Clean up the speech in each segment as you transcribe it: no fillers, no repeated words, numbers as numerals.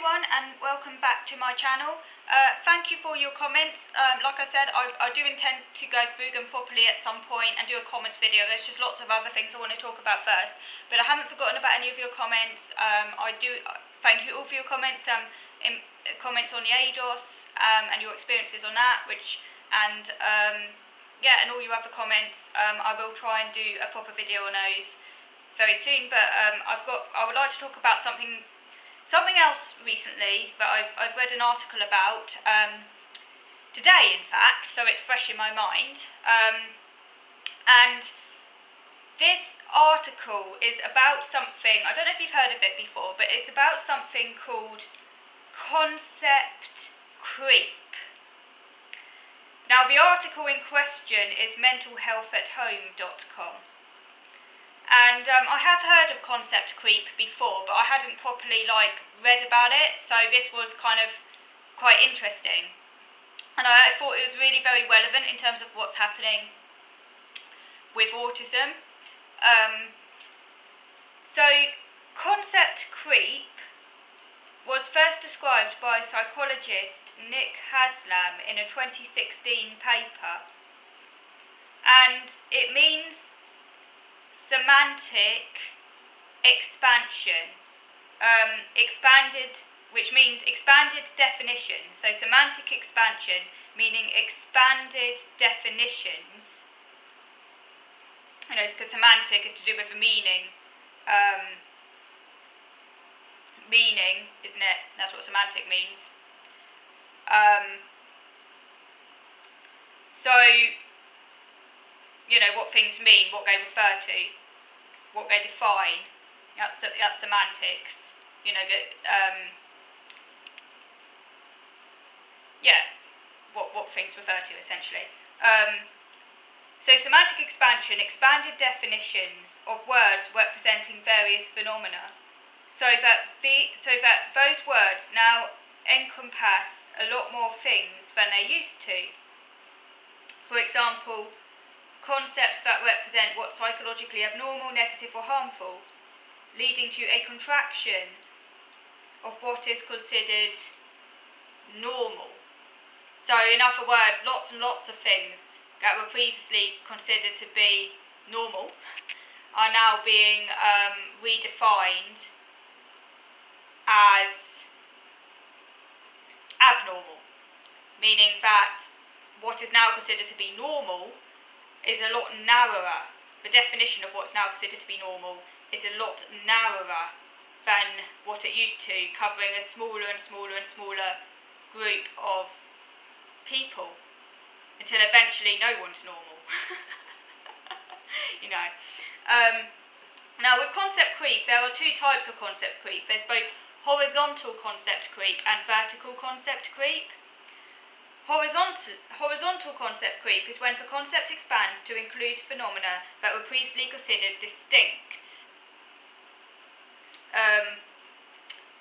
everyone, and welcome back to my channel. Thank you for your comments. Like I said, I do intend to go through them properly at some point and do a comments video. There's just lots of other things I want to talk about first, but I haven't forgotten about any of your comments. I do thank you all for your comments. Comments on the ADOS and your experiences on that, and all your other comments. I will try and do a proper video on those very soon. But I would like to talk about something else recently that I've read an article about today, in fact, so it's fresh in my mind. And this article is about something, I don't know if you've heard of it before, but it's about something called concept creep. Now, the article in question is mentalhealthathome.com. And I have heard of concept creep before, but I hadn't properly read about it, so this was kind of quite interesting. And I thought it was really very relevant in terms of what's happening with autism. So concept creep was first described by psychologist Nick Haslam in a 2016 paper, and it means semantic expansion, which means expanded definition. So semantic expansion, meaning expanded definitions. Because semantic is to do with the meaning. Meaning, isn't it? That's what semantic means. What things mean, what they refer to, what they define. That's semantics. What things refer to, essentially. So semantic expansion, expanded definitions of words representing various phenomena, so that those words now encompass a lot more things than they used to. For example, concepts that represent what's psychologically abnormal, negative or harmful, leading to a contraction of what is considered normal. So in other words, lots and lots of things that were previously considered to be normal are now being redefined as abnormal, meaning that what is now considered to be normal is a lot narrower. The definition of what's now considered to be normal is a lot narrower than what it used to, covering a smaller and smaller and smaller group of people, until eventually no one's normal. Now, with concept creep, there are two types of concept creep. There's both horizontal concept creep and vertical concept creep. Horizontal concept creep is when the concept expands to include phenomena that were previously considered distinct.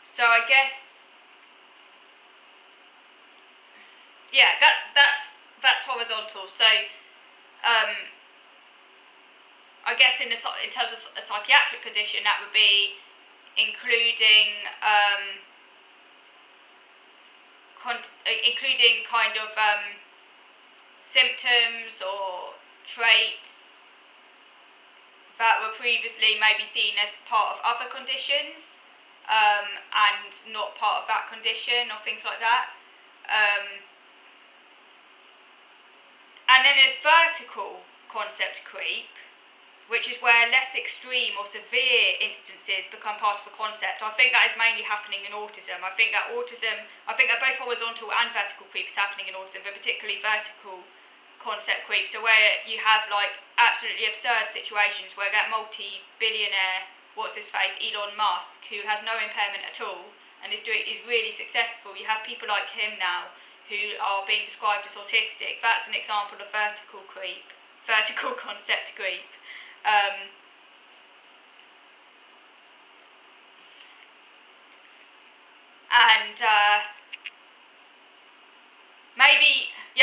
So I guess, that's horizontal. So I guess in terms of a psychiatric condition, that would be including symptoms or traits that were previously maybe seen as part of other conditions and not part of that condition, or things like that. And then there's vertical concept creep, which is where less extreme or severe instances become part of a concept. I think that is mainly happening in autism. I think that both horizontal and vertical creep is happening in autism, but particularly vertical concept creep. So where you have absolutely absurd situations where that multi-billionaire, Elon Musk, who has no impairment at all and is really successful. You have people like him now who are being described as autistic. That's an example of vertical concept creep.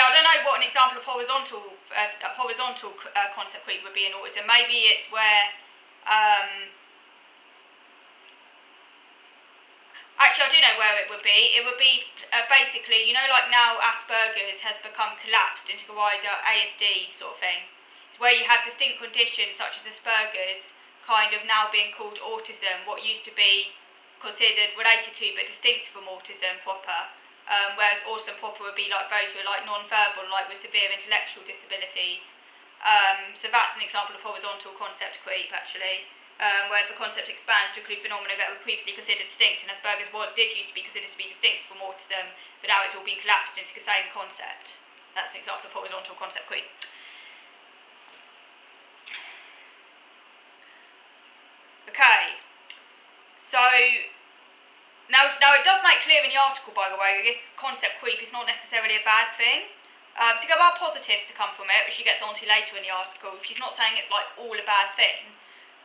I don't know what an example of horizontal concept creep would be in autism. Maybe it's where actually, I do know where it would be. It would be basically, you know, like now Asperger's has become collapsed into a wider ASD sort of thing. It's where you have distinct conditions such as Asperger's kind of now being called autism, what used to be considered related to but distinct from autism proper. Whereas autism proper would be like those who are like non-verbal, like with severe intellectual disabilities. So that's an example of horizontal concept creep, actually. Where the concept expands to include phenomena that were previously considered distinct, and Asperger's did used to be considered to be distinct from autism, but now it's all been collapsed into the same concept. That's an example of horizontal concept creep. Okay, so now it does make clear in the article, by the way, this concept creep is not necessarily a bad thing. So there are positives to come from it, which she gets onto later in the article. She's not saying it's like all a bad thing,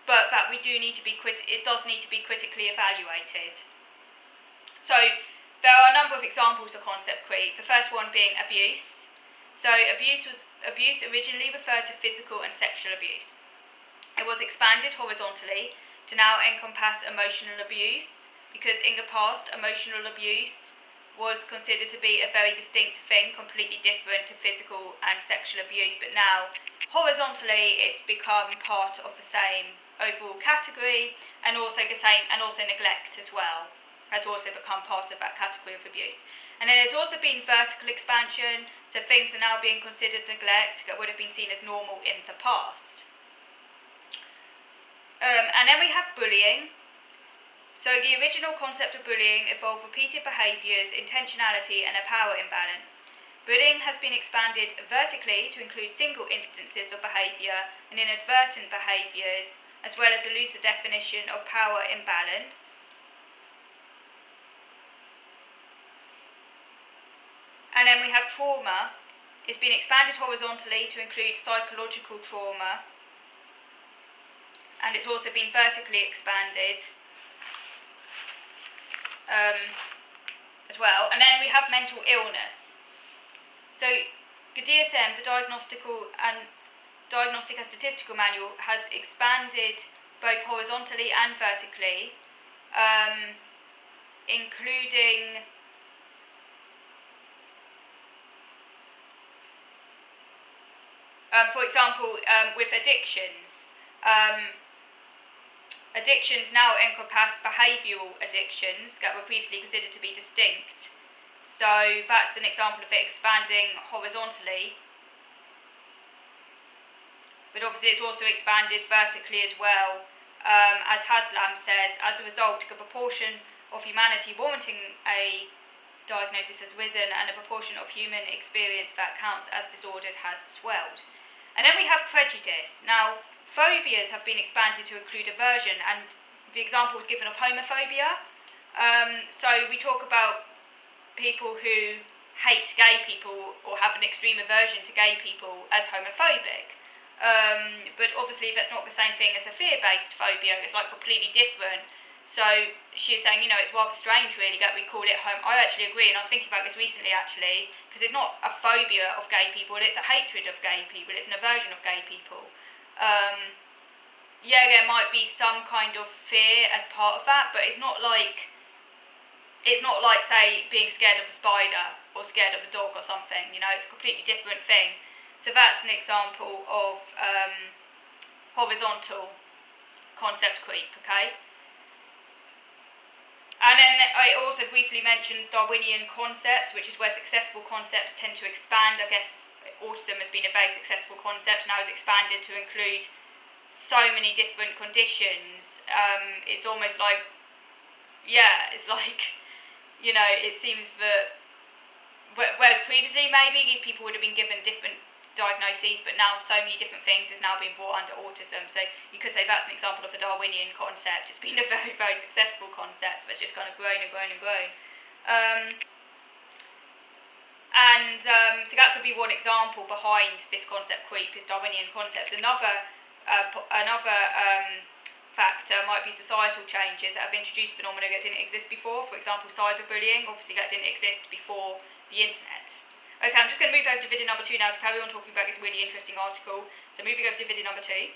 but that we do need to be it does need to be critically evaluated. So there are a number of examples of concept creep. The first one being abuse. So abuse originally referred to physical and sexual abuse. It was expanded horizontally to now encompass emotional abuse, because in the past emotional abuse was considered to be a very distinct thing, completely different to physical and sexual abuse, but now horizontally it's become part of the same overall category, and also neglect as well has also become part of that category of abuse. And then there's also been vertical expansion, so things are now being considered neglect that would have been seen as normal in the past. And then we have bullying. So the original concept of bullying involved repeated behaviours, intentionality and a power imbalance. Bullying has been expanded vertically to include single instances of behaviour and inadvertent behaviours, as well as a looser definition of power imbalance. And then we have trauma. It's been expanded horizontally to include psychological trauma, and it's also been vertically expanded as well. And then we have mental illness. So the DSM, the Diagnostic and Statistical Manual, has expanded both horizontally and vertically, including for example, with addictions. Addictions now encompass behavioural addictions that were previously considered to be distinct. So that's an example of it expanding horizontally. But obviously it's also expanded vertically as well. As Haslam says, as a result, the proportion of humanity warranting a diagnosis has risen, and the proportion of human experience that counts as disordered has swelled. And then we have prejudice. Now, phobias have been expanded to include aversion, and the example was given of homophobia. So we talk about people who hate gay people or have an extreme aversion to gay people as homophobic. But obviously that's not the same thing as a fear-based phobia. It's like completely different. So she's saying, you know, it's rather strange really that we call it I actually agree, and I was thinking about this recently actually, because it's not a phobia of gay people, it's a hatred of gay people, it's an aversion of gay people. Yeah, there might be some kind of fear as part of that, but it's not like, say, being scared of a spider or scared of a dog or something, you know, it's a completely different thing. So that's an example of horizontal concept creep, okay? And then I also briefly mentioned Darwinian concepts, which is where successful concepts tend to expand. I guess autism has been a very successful concept, now it's expanded to include so many different conditions. It's almost like, yeah, it's like, you know, it seems that whereas previously maybe these people would have been given different diagnoses, but now so many different things is now being brought under autism. So you could say that's an example of a Darwinian concept. It's been a very, very successful concept that's just kind of grown and grown and grown. So that could be one example behind this concept creep, is Darwinian concepts. Another factor might be societal changes that have introduced phenomena that didn't exist before. For example, cyberbullying, obviously that didn't exist before the internet. Okay, I'm just going to move over to video number 2 now to carry on talking about this really interesting article. So moving over to video number 2.